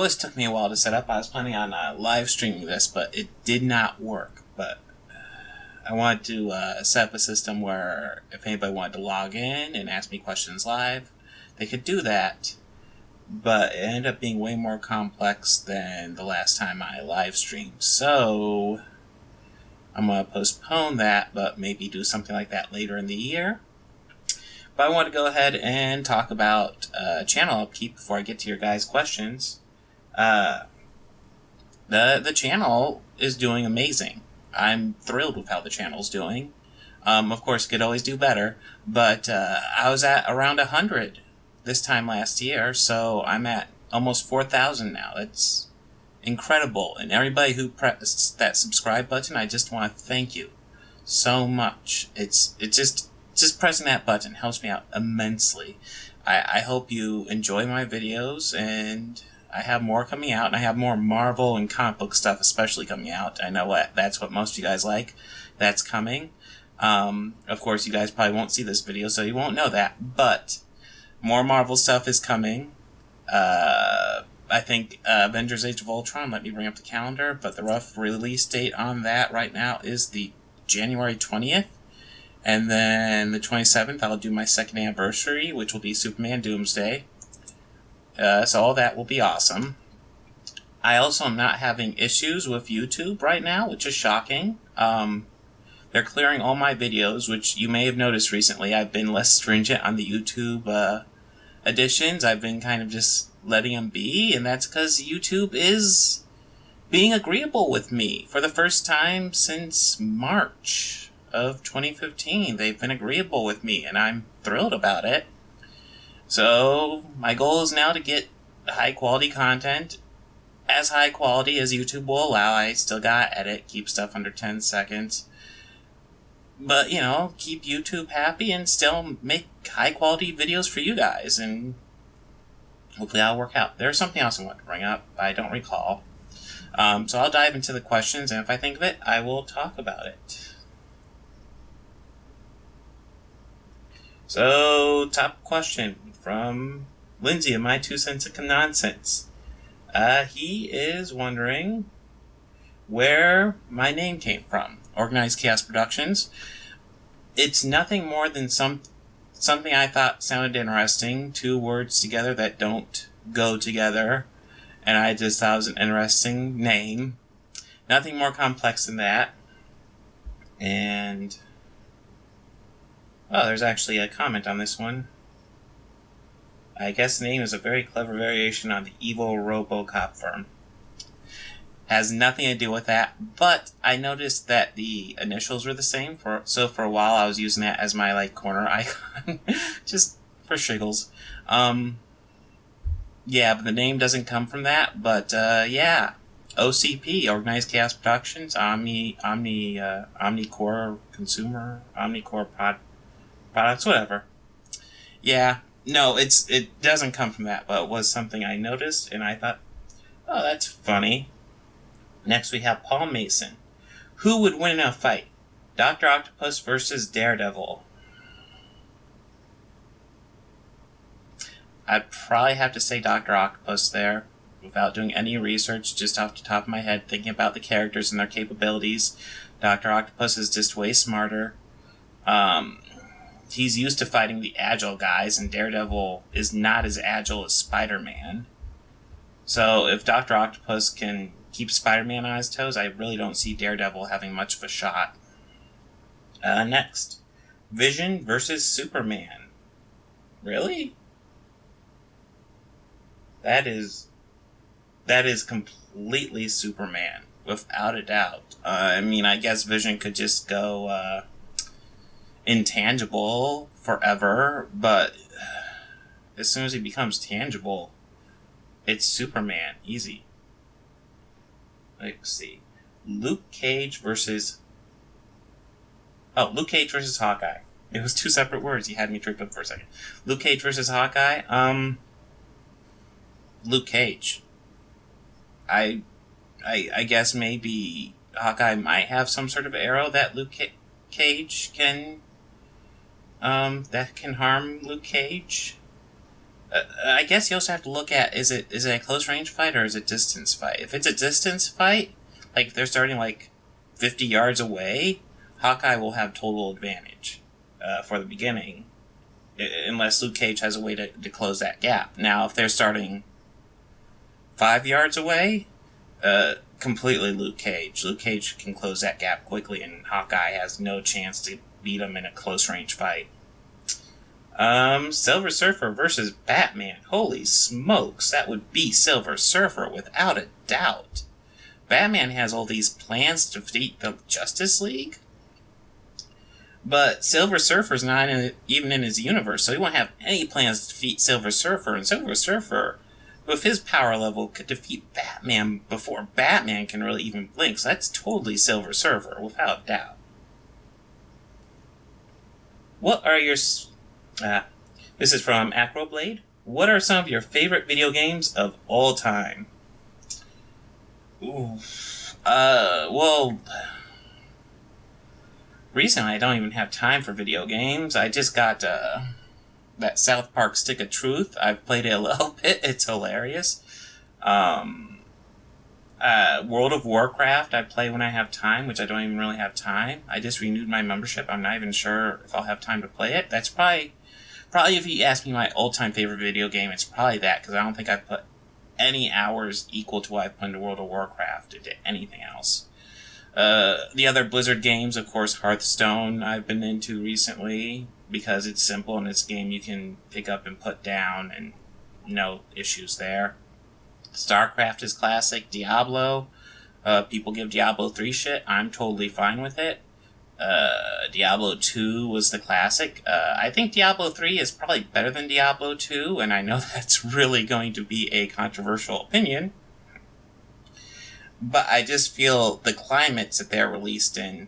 this took me a while to set up. I was planning on live streaming this, but it did not work. But I wanted to set up a system where if anybody wanted to log in and ask me questions live, they could do that. But it ended up being way more complex than the last time I live streamed. So I'm going to postpone that, but maybe do something like that later in the year. But I want to go ahead and talk about channel upkeep before I get to your guys' questions. The channel is doing amazing. I'm thrilled with how the channel's doing. Of course, it could always do better, but I was at around 100 this time last year, so I'm at almost 4,000 now. It's incredible, and everybody who pressed that subscribe button, I just want to thank you so much. It's just pressing that button helps me out immensely. I hope you enjoy my videos, and I have more coming out, and I have more Marvel and comic book stuff especially coming out. I know that's what most of you guys like. That's coming. Of course, you guys probably won't see this video, so you won't know that, but more Marvel stuff is coming. I think Avengers Age of Ultron, let me bring up the calendar, but the rough release date on that right now is the January 20th. And then the 27th, I'll do my second anniversary, which will be Superman Doomsday. So all that will be awesome. I also am not having issues with YouTube right now, which is shocking. They're clearing all my videos, which you may have noticed recently. I've been less stringent on the YouTube additions. I've been kind of just letting them be, and that's because YouTube is being agreeable with me. For the first time since March of 2015, they've been agreeable with me, and I'm thrilled about it. So my goal is now to get high quality content, as high quality as YouTube will allow. I still gotta edit, keep stuff under 10 seconds, but keep YouTube happy and still make high quality videos for you guys, and hopefully that'll work out. There's something else I want to bring up, I don't recall. So I'll dive into the questions, and if I think of it, I will talk about it. So, top question from Lindsay of My 2 Cents of Nonsense. He is wondering where my name came from. Organized Chaos Productions. It's nothing more than something I thought sounded interesting. 2 words together that don't go together. And I just thought it was an interesting name. Nothing more complex than that. And oh, there's actually a comment on this one. I guess the name is a very clever variation on the evil RoboCop firm. Has nothing to do with that, but I noticed that the initials were the same, so for a while I was using that as my corner icon, just for shiggles. Yeah, but the name doesn't come from that, but yeah. OCP, Organized Chaos Productions, Omnicore Consumer, Omnicore Products, whatever. Yeah, no, it doesn't come from that, but it was something I noticed, and I thought, oh, that's funny. Next we have Paul Mason. Who would win in a fight? Dr. Octopus versus Daredevil. I'd probably have to say Dr. Octopus there, without doing any research, just off the top of my head, thinking about the characters and their capabilities. Dr. Octopus is just way smarter. He's used to fighting the agile guys, and Daredevil is not as agile as Spider-Man. So if Dr. Octopus can keep Spider-Man on his toes, I really don't see Daredevil having much of a shot. Next, Vision versus Superman. Really? That is completely Superman, without a doubt. I guess Vision could just go intangible forever, but as soon as he becomes tangible, it's Superman. Easy. Let's see. Luke Cage versus Hawkeye. It was 2 separate words. You had me tripped up for a second. Luke Cage versus Hawkeye. Luke Cage. I guess maybe Hawkeye might have some sort of arrow that Luke Cage can that can harm Luke Cage. I guess you also have to look at, is it a close range fight or is it distance fight? If it's a distance fight, like they're starting like 50 yards away, Hawkeye will have total advantage for the beginning, unless Luke Cage has a way to close that gap. Now, if they're starting 5 yards away, completely Luke Cage. Luke Cage can close that gap quickly, and Hawkeye has no chance to beat him in a close range fight. Silver Surfer versus Batman. Holy smokes, that would be Silver Surfer without a doubt. Batman has all these plans to defeat the Justice League, but Silver Surfer's not even in his universe, so he won't have any plans to defeat Silver Surfer, and Silver Surfer, with his power level, could defeat Batman before Batman can really even blink, so that's totally Silver Surfer, without a doubt. What are your... this is from Acroblade. What are some of your favorite video games of all time? Ooh. Well... Recently, I don't even have time for video games. I just got that South Park Stick of Truth. I've played it a little bit. It's hilarious. World of Warcraft, I play when I have time, which I don't even really have time. I just renewed my membership. I'm not even sure if I'll have time to play it. That's probably if you ask me my all-time favorite video game, it's probably that, because I don't think I've put any hours equal to what I've put into World of Warcraft into anything else. The other Blizzard games, of course, Hearthstone I've been into recently, because it's simple and it's a game you can pick up and put down and no issues there. StarCraft is classic. Diablo, people give Diablo 3 shit. I'm totally fine with it. Diablo 2 was the classic. I think Diablo 3 is probably better than Diablo 2, and I know that's really going to be a controversial opinion. But I just feel the climates that they're released in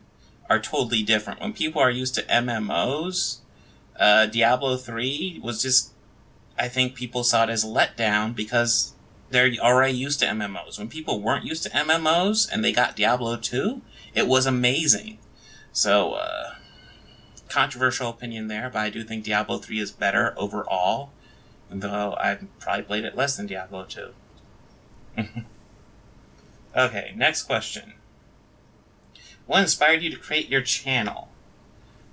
are totally different. When people are used to MMOs, Diablo 3 was just... I think people saw it as a letdown because they're already used to MMOs. When people weren't used to MMOs and they got Diablo 2, it was amazing. So, controversial opinion there, but I do think Diablo 3 is better overall, though I've probably played it less than Diablo 2. Okay, next question. What inspired you to create your channel?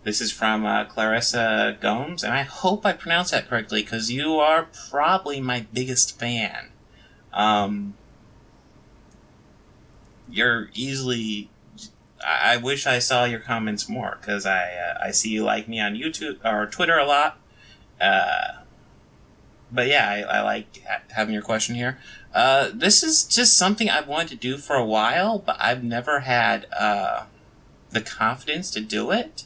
This is from Clarissa Gomes, and I hope I pronounced that correctly, because you are probably my biggest fan. You're easily... I wish I saw your comments more, because I see you like me on YouTube or Twitter a lot. But yeah, I like having your question here. This is just something I've wanted to do for a while, but I've never had the confidence to do it.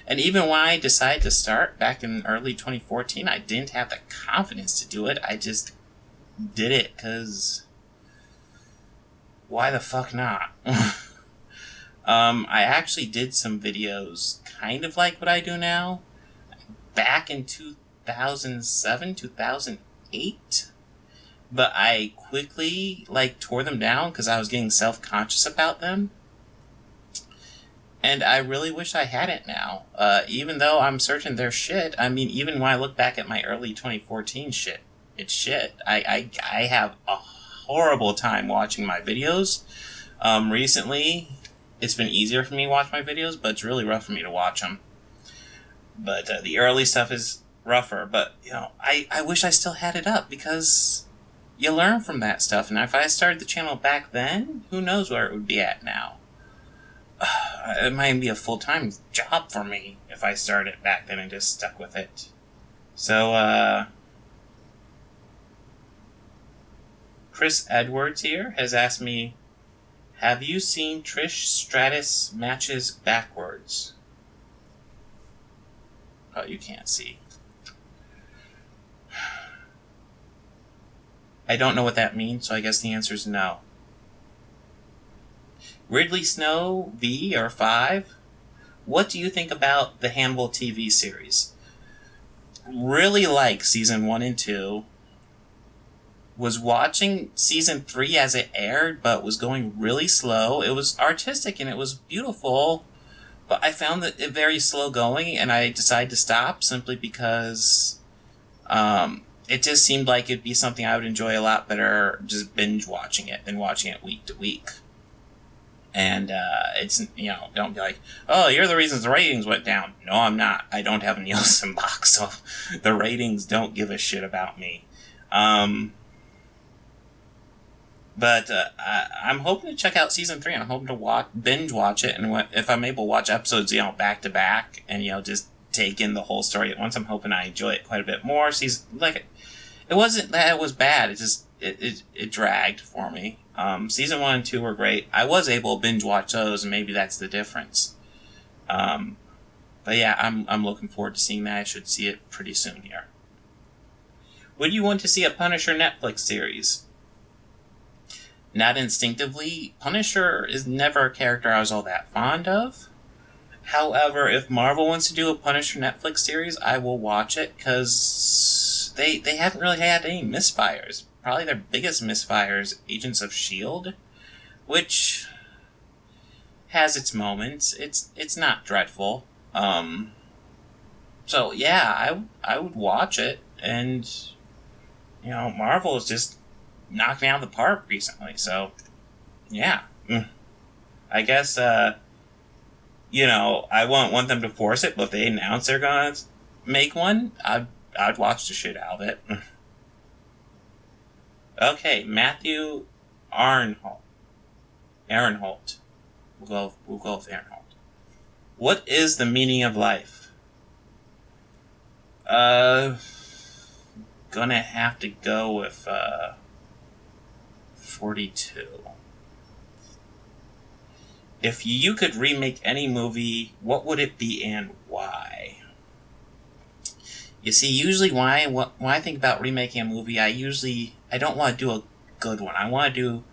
And even when I decided to start back in early 2014, I didn't have the confidence to do it. I just did it because why the fuck not? I actually did some videos kind of like what I do now back in 2007, 2008. But I quickly, tore them down because I was getting self-conscious about them. And I really wish I had it now. Even though I'm certain they're shit. I mean, even when I look back at my early 2014 shit, it's shit. I have a horrible time watching my videos. Recently, it's been easier for me to watch my videos, but it's really rough for me to watch them. But the early stuff is rougher. But, I wish I still had it up because you learn from that stuff. And if I started the channel back then, who knows where it would be at now. It might be a full-time job for me if I started back then and just stuck with it. So, Chris Edwards here has asked me, have you seen Trish Stratus matches backwards? Oh, you can't see. I don't know what that means, so I guess the answer is no. Ridley Snow V or 5. What do you think about the Hannibal TV series? Really like season 1 and 2. Was watching season 3 as it aired, but was going really slow. It was artistic and it was beautiful, but I found that it very slow going, and I decided to stop simply because it just seemed like it'd be something I would enjoy a lot better just binge watching it than watching it week to week. And it's, don't be like, oh, you're the reasons the ratings went down. No, I'm not. I don't have a Nielsen box, so the ratings don't give a shit about me. But I'm hoping to check out season 3, and I'm hoping to binge watch it, and if I'm able to watch episodes, back to back, and just take in the whole story at once, I'm hoping I enjoy it quite a bit more. It wasn't that it was bad. It just it dragged for me. Season 1 and 2 were great. I was able to binge watch those, and maybe that's the difference. But yeah, I'm looking forward to seeing that. I should see it pretty soon here. Would you want to see a Punisher Netflix series? Not instinctively. Punisher is never a character I was all that fond of. However, if Marvel wants to do a Punisher Netflix series, I will watch it, because they haven't really had any misfires. Probably their biggest misfire is Agents of S.H.I.E.L.D., which has its moments. It's not dreadful. So yeah, I would watch it, and Marvel is just knocking out of the park recently. So yeah, I guess I won't want them to force it, but if they announce they're gonna make one, I'd watch the shit out of it. Okay, Matthew Arnholt. We'll go with Arnholt. What is the meaning of life? Gonna have to go with 42. If you could remake any movie, what would it be and why? You see, usually when I think about remaking a movie, I don't want to do a good one. I want to do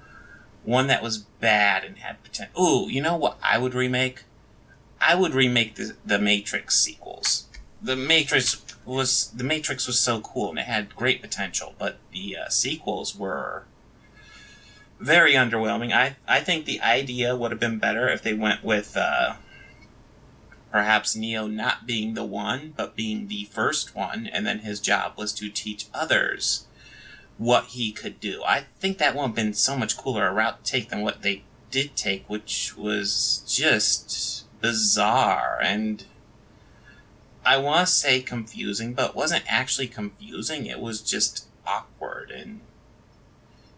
one that was bad and had potential. Ooh, you know what I would remake? I would remake the Matrix sequels. The Matrix was so cool and it had great potential, but the sequels were very underwhelming. I think the idea would have been better if they went with perhaps Neo not being the one, but being the first one, and then his job was to teach others what he could do. I think that would have been so much cooler a route to take than what they did take, which was just bizarre, and I want to say confusing, but it wasn't actually confusing. It was just awkward, and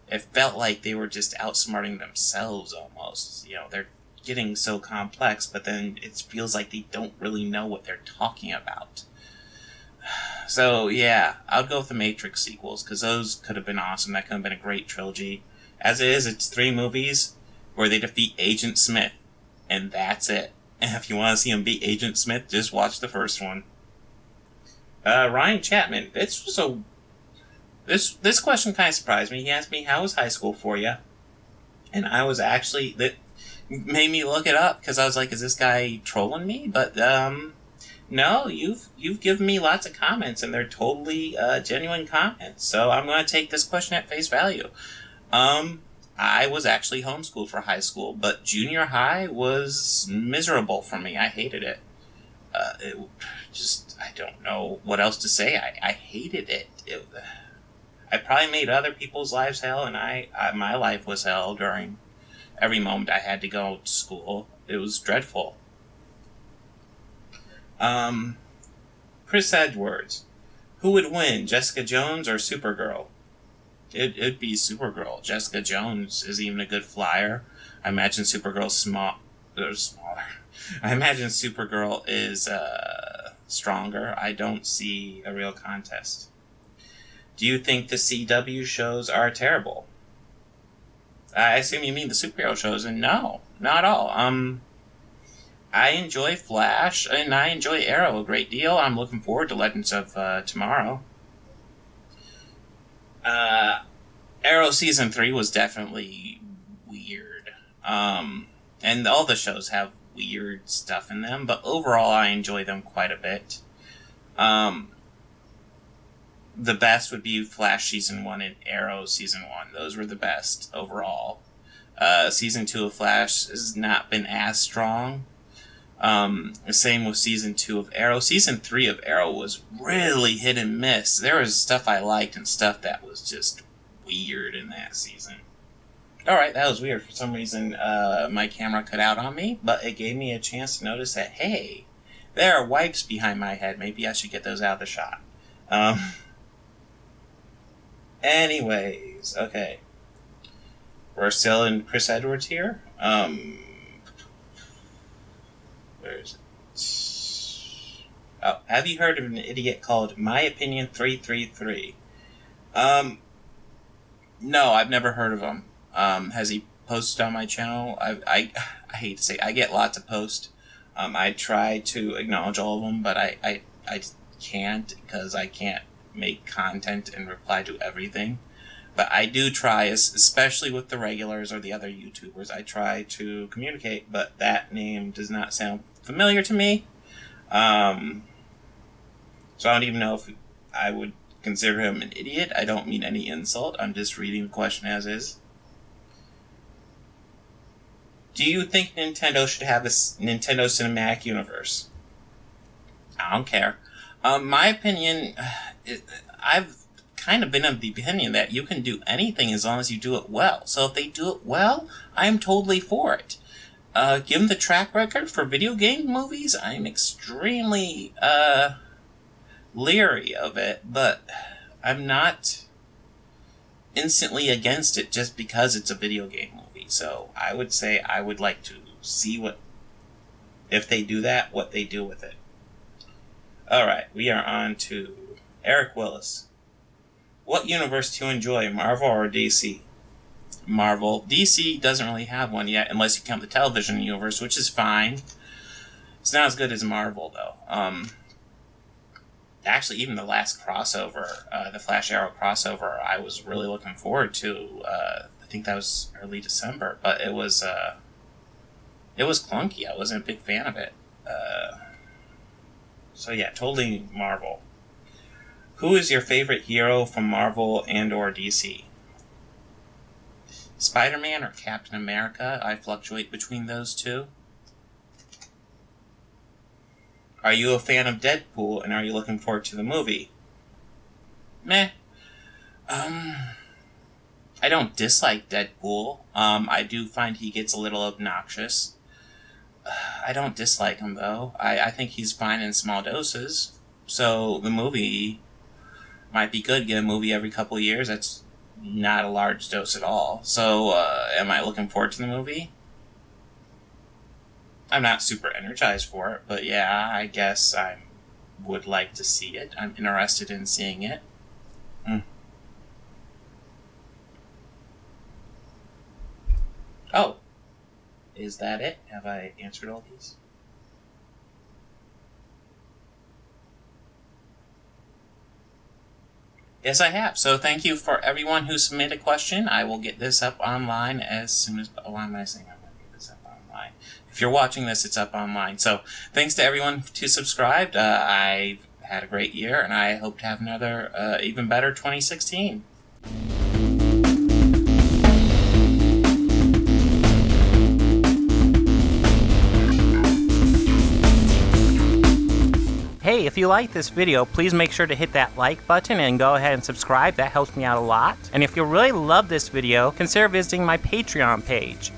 it felt like they were just outsmarting themselves almost. They're getting so complex, but then it feels like they don't really know what they're talking about. So yeah, I'll go with the Matrix sequels, because those could have been awesome. That could have been a great trilogy. As it is, it's 3 movies where they defeat Agent Smith, and that's it. And if you want to see him beat Agent Smith, just watch the first one. Ryan Chapman, this question kind of surprised me. He asked me, how was high school for you? And I was actually, that made me look it up, because I was like, is this guy trolling me? But no, you've given me lots of comments, and they're totally genuine comments. So I'm going to take this question at face value. I was actually homeschooled for high school, but junior high was miserable for me. I hated it. I don't know what else to say. I hated it. I probably made other people's lives hell, and my life was hell during every moment I had to go to school. It was dreadful. Chris Edwards. Who would win, Jessica Jones or Supergirl? It'd be Supergirl. Jessica Jones isn't even a good flyer. I imagine Supergirl's smaller. I imagine Supergirl is stronger. I don't see a real contest. Do you think the CW shows are terrible? I assume you mean the superhero shows, and no, not at all. I enjoy Flash, and I enjoy Arrow a great deal. I'm looking forward to Legends of Tomorrow. Arrow Season 3 was definitely weird. And all the shows have weird stuff in them, but overall I enjoy them quite a bit. The best would be Flash Season 1 and Arrow Season 1. Those were the best overall. Season 2 of Flash has not been as strong, The same with Season 2 of Arrow. Season 3 of Arrow was really hit and miss. There was stuff I liked and stuff that was just weird in that season. Alright, that was weird. For some reason, my camera cut out on me, but it gave me a chance to notice that, hey, there are wipes behind my head. Maybe I should get those out of the shot. Anyways, okay. We're still in Chris Edwards here. Where is it? Oh, have you heard of an idiot called My Opinion 333? No, I've never heard of him. Has he posted on my channel? I hate to say, I get lots of posts. I try to acknowledge all of them, but I can't, because I can't make content and reply to everything. But I do try, especially with the regulars or the other YouTubers, I try to communicate, but that name does not sound familiar to me. So I don't even know if I would consider him an idiot. I don't mean any insult. I'm just reading the question as is. Do you think Nintendo should have a Nintendo Cinematic Universe? I don't care. My opinion, I've kind of been of the opinion that you can do anything as long as you do it well. So if they do it well, I'm totally for it. Given the track record for video game movies, I'm extremely leery of it, but I'm not instantly against it just because it's a video game movie. So I would say I would like to see what, if they do that, what they do with it. Alright, we are on to Eric Willis. What universe do you enjoy, Marvel or DC? Marvel. DC doesn't really have one yet, unless you count the television universe, which is fine. It's not as good as Marvel, though. Actually, even the last crossover, the Flash Arrow crossover, I was really looking forward to. I think that was early December, but it was clunky. I wasn't a big fan of it. So yeah, totally Marvel. Who is your favorite hero from Marvel and or DC? Spider-Man or Captain America? I fluctuate between those two. Are you a fan of Deadpool, and are you looking forward to the movie? Meh. I don't dislike Deadpool. I do find he gets a little obnoxious. I don't dislike him, though. I think he's fine in small doses. So the movie might be good. Get a movie every couple of years. That's not a large dose at all. So, am I looking forward to the movie? I'm not super energized for it, but yeah, I guess I would like to see it. I'm interested in seeing it. Oh. Is that it? Have I answered all these? Yes, I have. So thank you for everyone who submitted a question. I will get this up online as soon as... Oh, why am I saying I'm going to get this up online? If you're watching this, it's up online. So thanks to everyone who subscribed. I've had a great year, and I hope to have another even better 2016. Hey, if you like this video, please make sure to hit that like button and go ahead and subscribe. That helps me out a lot. And if you really love this video, consider visiting my Patreon page.